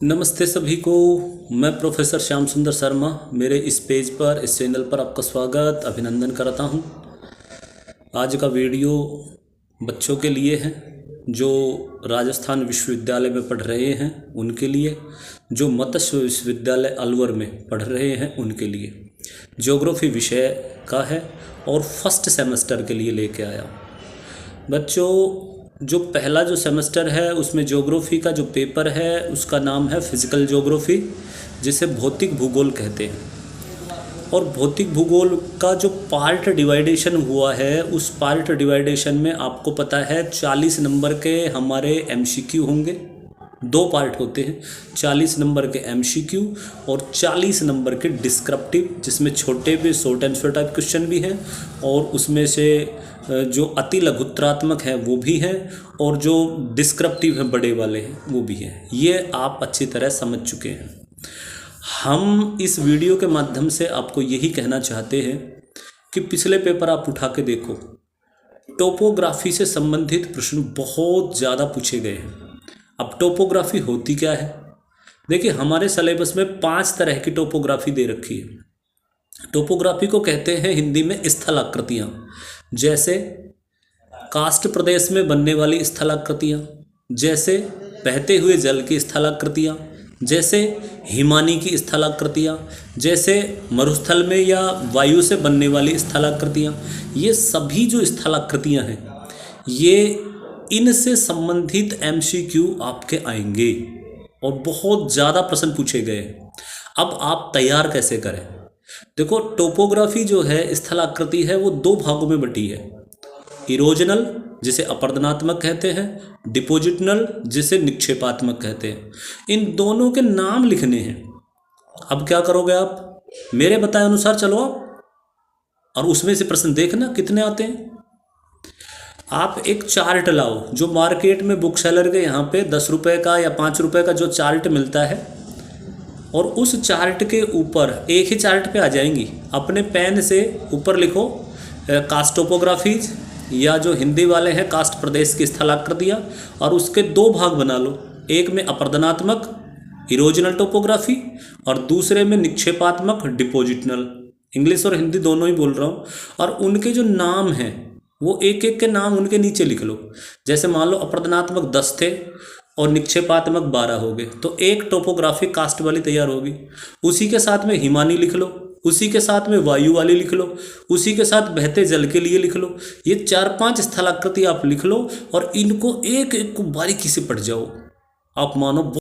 नमस्ते सभी को। मैं प्रोफेसर श्याम सुंदर शर्मा मेरे इस पेज पर इस चैनल पर आपका स्वागत अभिनंदन करता हूं। आज का वीडियो बच्चों के लिए है जो राजस्थान विश्वविद्यालय में पढ़ रहे हैं उनके लिए, जो मत्स्य विश्वविद्यालय अलवर में पढ़ रहे हैं उनके लिए। ज्योग्राफी विषय का है और फर्स्ट सेमेस्टर के लिए लेके आया। बच्चों, जो पहला जो सेमेस्टर है उसमें ज्योग्राफी का जो पेपर है उसका नाम है फिजिकल ज्योग्राफी, जिसे भौतिक भूगोल कहते हैं। और भौतिक भूगोल का जो पार्ट डिवाइडेशन हुआ है उस पार्ट डिवाइडेशन में आपको पता है 40 नंबर के हमारे एमसीक्यू होंगे। दो पार्ट होते हैं, 40 नंबर के एमसीक्यू और 40 नंबर के डिस्क्रिप्टिव, जिसमें छोटे भी शॉर्ट आंसर टाइप क्वेश्चन भी हैं और उसमें से जो अति लघुत्रात्मक है वो भी हैं और जो डिस्क्रिप्टिव हैं बड़े वाले हैं वो भी हैं। ये आप अच्छी तरह समझ चुके हैं। हम इस वीडियो के माध्यम से आपको यही कहना चाहते हैं कि पिछले पेपर आप उठा के देखो, टोपोग्राफी से संबंधित प्रश्न बहुत ज़्यादा पूछे गए हैं। अब टोपोग्राफी होती क्या है? देखिए, हमारे सिलेबस में 5 तरह की टोपोग्राफी दे रखी है। टोपोग्राफी को कहते हैं हिंदी में स्थलाकृतियाँ, जैसे कास्ट प्रदेश में बनने वाली स्थलाकृतियाँ, जैसे बहते हुए जल की स्थलाकृतियाँ, जैसे हिमानी की स्थलाकृतियाँ, जैसे मरुस्थल में या वायु से बनने वाली स्थलाकृतियाँ। ये सभी जो स्थलाकृतियाँ हैं ये इनसे संबंधित एमसीक्यू आपके आएंगे और बहुत ज़्यादा प्रश्न पूछे गए। अब आप तैयार कैसे करें? देखो, टोपोग्राफी जो है स्थलाकृति है वो 2 भागों में बटी है। इरोजनल, जिसे अपर्दनात्मक कहते हैं, डिपोजिटनल, जिसे निक्षेपात्मक कहते हैं। इन दोनों के नाम लिखने हैं। अब क्या करोगे आप? मेरे बताए अनुसार चलो आप, और उसमें से प्रश्न देखना कितने आते हैं। आप एक चार्ट लाओ, जो मार्केट में बुक सेलर के यहाँ पे 10 रुपये का या 5 रुपये का जो चार्ट मिलता है, और उस चार्ट के ऊपर एक ही चार्ट पे आ जाएंगी। अपने पेन से ऊपर लिखो कास्ट टोपोग्राफीज, या जो हिंदी वाले हैं कास्ट प्रदेश की स्थलाकृतियाँ, और उसके 2 भाग बना लो। एक में अपर्दनात्मक इरोजनल टोपोग्राफी और दूसरे में निक्षेपात्मक डिपोजिटनल। इंग्लिश और हिंदी दोनों ही बोल रहा हूँ। और उनके जो नाम हैं वो एक एक के नाम उनके नीचे लिख लो। जैसे मान लो अपर्दनात्मक 10 थे और निक्षेपात्मक 12 हो गए, तो एक टोपोग्राफी कास्ट वाली तैयार होगी। उसी के साथ में हिमानी लिख लो, उसी के साथ में वायु वाली लिख लो, उसी के साथ बहते जल के लिए लिख लो। ये 4-5 स्थलाकृति आप लिख लो और इनको एक एक को बारीकी से पढ़ जाओ। आप मानो